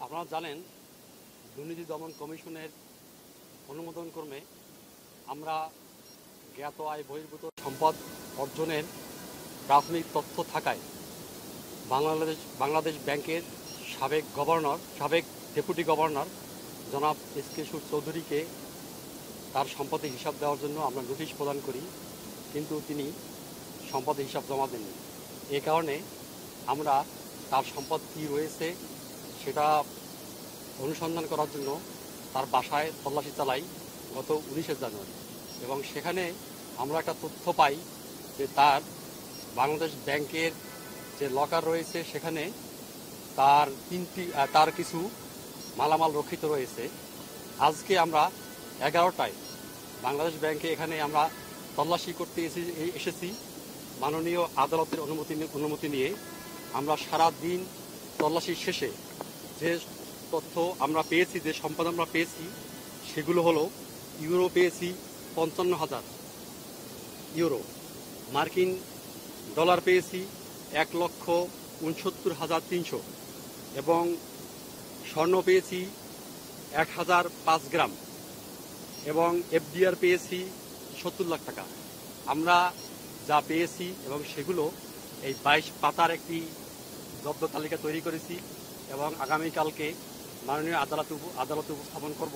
আপনারা জানেন দুর্নীতি দমন কমিশনের অনুমোদনক্রমে আমরা জ্ঞাত আয় বহির্ভূত সম্পদ অর্জনের প্রাথমিক তথ্য থাকায় বাংলাদেশ ব্যাংকের সাবেক ডেপুটি গভর্নর জনাব এস.কে. চৌধুরীকে তার সম্পদের হিসাব দেওয়ার জন্য আমরা নোটিশ প্রদান করি, কিন্তু তিনি সম্পদের হিসাব জমা দেননি। এ কারণে আমরা তার সম্পদ কী রয়েছে সেটা অনুসন্ধান করার জন্য তার বাসায় তল্লাশি চালাই গত 19শে জানুয়ারি, এবং সেখানে আমরা একটা তথ্য পাই যে বাংলাদেশ ব্যাংকের যে লকার রয়েছে সেখানে তার কিছু মালামাল রক্ষিত রয়েছে। আজকে আমরা 11টায় বাংলাদেশ ব্যাংকে এখানে আমরা তল্লাশি করতে এসেছি মাননীয় আদালতের অনুমতি নিয়ে। আমরা সারা দিন তল্লাশি শেষে যে তথ্য আমরা পেয়েছি, যে সম্পদ আমরা পেয়েছি সেগুলো হলো ইউরো পেয়েছি 55,000 ইউরো, মার্কিন ডলার পেয়েছি 1,69,300, এবং স্বর্ণ পেয়েছি 1005 গ্রাম, এবং এফডিআর পেয়েছি 70 লাখ টাকা। আমরা যা পেয়েছি এবং সেগুলো এই 22 পাতার একটি জব্দ তালিকা তৈরি করেছি এবং আগামীকালকে মাননীয় আদালতে উপস্থাপন করব,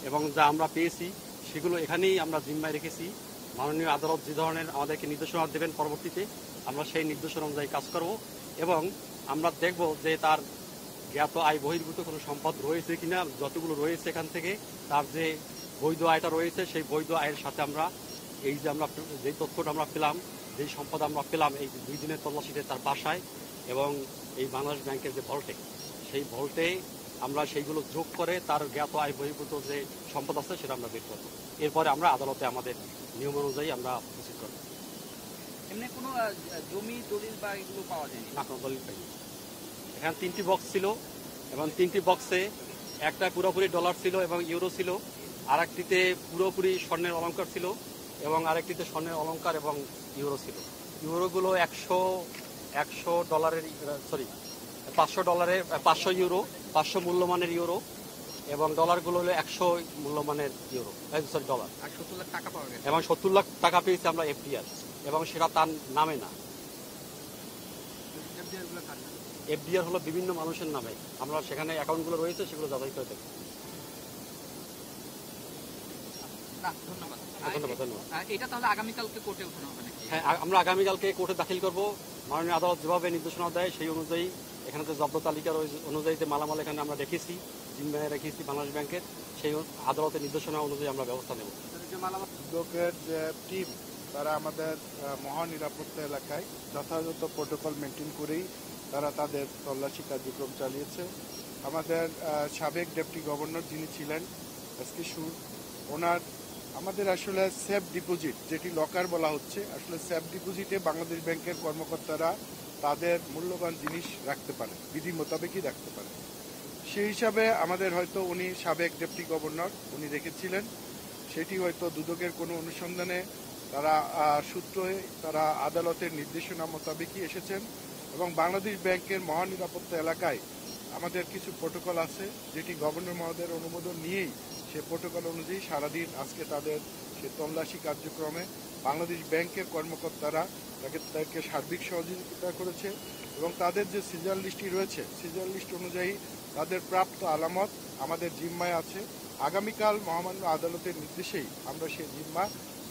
এবং যা আমরা পেয়েছি সেগুলো এখানেই আমরা জিম্মায় রেখেছি। মাননীয় আদালত যে ধরনের আমাদেরকে নির্দেশনা দেবেন পরবর্তীতে আমরা সেই নির্দেশনা অনুযায়ী কাজ করব, এবং আমরা দেখব যে তার জ্ঞাত আয় বহির্ভূত কোনো সম্পদ রয়েছে কিনা। যতগুলো রয়েছে এখান থেকে তার যে বৈধ আয়টা রয়েছে সেই বৈধ আয়ের সাথে আমরা যে তথ্যটা আমরা পেলাম, যেই সম্পদ আমরা পেলাম এই 2 দিনের তল্লাশিতে তার বাসায় এবং এই বাংলাদেশ ব্যাংকের যে ভল্টে, সেই ভল্টে আমরা সেইগুলো যোগ করে তার জ্ঞাত আয় বহির্ভূত যে সম্পদ আছে সেটা আমরা বের করব। এরপরে আমরা আদালতে আমাদের নিয়ম অনুযায়ী আমরা প্রসিড করব। এমনি কোনো জমি দলিল বা এগুলো পাওয়া যায়নি? না, কোনো দলিল পাইনি। এখানে 3টি বক্স ছিল এবং 3টি বক্সে একটা পুরোপুরি ডলার ছিল এবং ইউরো ছিল, আরেকটিতে পুরোপুরি স্বর্ণের অলংকার ছিল এবং আরেকটিতে স্বর্ণের অলংকার এবং ইউরো ছিল। ইউরোগুলো 100 ডলারের, সরি 500 ডলারের, 500 ইউরো, 500 মূল্যমানের ইউরো, এবং ডলারগুলো হলো 100 মূল্যমানের ইউরো, সরি ডলার। আর 70 লাখ টাকা পাওয়া গেছে? এবং 70 লাখ টাকা পেয়েছি আমরা এফডিআর, এবং সেটা তার নামে না। এফডিআর হলো বিভিন্ন মানুষের নামে। আমরা সেখানে অ্যাকাউন্টগুলো রয়েছে সেগুলো যাচাই করে দেখব। ধন্যবাদ। এটা তাহলে আগামীকালকে কোর্টে ওঠানো হবে নাকি? হ্যাঁ, আমরা আগামীকালকে কোর্টে দাখিল করব। মাননীয় আদালত যেভাবে নির্দেশনা দেয় সেই অনুযায়ী, এখানে যে জব্দ তালিকা অনুযায়ী যে মালামাল এখানে আমরা রেখেছি, জিম্মায় রেখেছি বাংলাদেশ ব্যাংকের, সেই আদালতের নির্দেশনা অনুযায়ী আমরা ব্যবস্থা নেব। দুদকের যে টিম তারা আমাদের মহানিরাপত্তা এলাকায় যথাযথ প্রোটোকল মেনটেন করেই তারা তাদের তল্লাশি কার্যক্রম চালিয়েছে। আমাদের সাবেক ডেপুটি গভর্নর যিনি ছিলেন এস.কে. ওনার আমাদের আসলে সেফ ডিপোজিট, যেটি লকার বলা হচ্ছে, আসলে সেফ ডিপোজিটে বাংলাদেশ ব্যাংকের কর্মকর্তারা তাদের মূল্যবান জিনিস রাখতে পারে, বিধি মোতাবেকই রাখতে পারে। সেই হিসাবে আমাদের হয়তো উনি সাবেক ডেপুটি গভর্নর উনি রেখেছিলেন, সেটি হয়তো দুদকের কোনো অনুসন্ধানে তারা তারা আদালতের নির্দেশনা মোতাবেকই এসেছেন। এবং বাংলাদেশ ব্যাংকের মহানিরাপত্তা এলাকায় আমাদের কিছু প্রোটোকল আছে, যেটি গভর্নর মহোদয়ের অনুমোদন নিয়েই সে প্রোটোকল অনুযায়ী সারাদিন আজকে তাদের সে তল্লাশি কার্যক্রমে বাংলাদেশ ব্যাংকের কর্মকর্তারা তাদেরকে সার্বিক সহযোগিতা করেছে, এবং তাদের যে সিজার লিস্টটি রয়েছে সিজার লিস্ট অনুযায়ী তাদের প্রাপ্ত আলামত আমাদের জিম্মায় আছে। আগামীকাল মহামান্য আদালতের নির্দেশেই আমরা সেই জিম্মা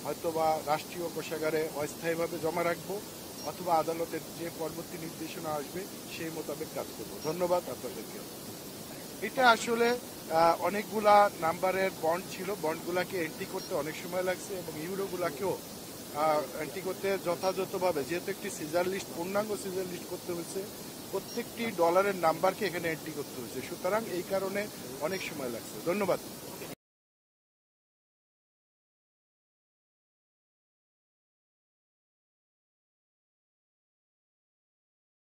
হয়তোবা রাষ্ট্রীয় কোষাগারে অস্থায়ীভাবে জমা রাখবো, অথবা আদালতের যে পরবর্তী নির্দেশনা আসবে সেই মোতাবেক কাজ করব। ধন্যবাদ আপনাদেরকে। এটা আসলে অনেকগুলা নাম্বারের বন্ড ছিল, বন্ডগুলাকে এন্ট্রি করতে অনেক সময় লাগছে, এবং ইউরোগুলাকেও এন্ট্রি করতে যথাযথভাবে, যেহেতু একটি সিজার লিস্ট, পূর্ণাঙ্গ সিজার লিস্ট করতে হয়েছে, প্রত্যেকটি ডলারের নাম্বারকে এখানে এন্ট্রি করতে হয়েছে, সুতরাং এই কারণে অনেক সময় লাগছে। ধন্যবাদ।